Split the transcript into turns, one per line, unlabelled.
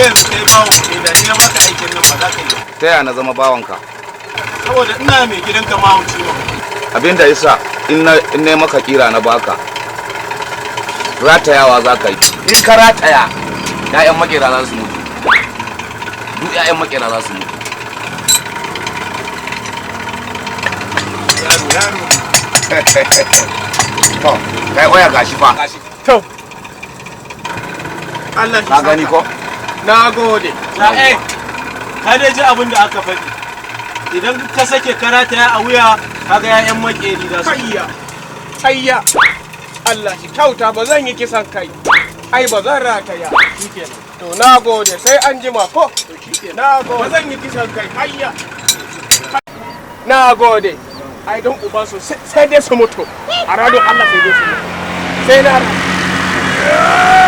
ga yanzu kai bawo ne da ni na baka aikin nan ba za ka yi.
Ta yaya na zama bawanka?
Saboda ina mai gidanka mahauci ne.
Abinda yasa in na maka kira na baka ratayawa za ka yi. In ka rataya ƴaƴan makera za su mutu. Duk ƴaƴan makera za su mutu.
Yaro.
To, kai waya gashi fa.
To. Allah
Ka gani ko?
Na gode. Ka dai ji abin da aka faɗi. Idan ka sake karataya a wuya kaga ƴaƴan makeri da su. Hayya. Allah shi kyauta ba zan yi kisan kai. Ai ba zan rataya. Shikenan. To na gode sai an jima ko? To shikenan. Na gode. Ba zan yi kisan kai. Hayya. Na gode. Ai don uban su sai dai su mutu. A radon Allah sai dai su mutu. Sai na